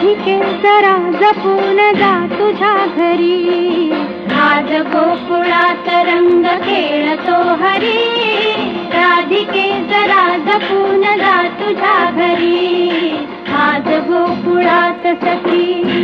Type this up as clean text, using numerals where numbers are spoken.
राधिके जरा जपून जा तुझ्या घरी, आज गोकुळात रंग खेळतो हरी, राधिके जरा जपून जा तुझ्या घरी, आज गोकुळात सखी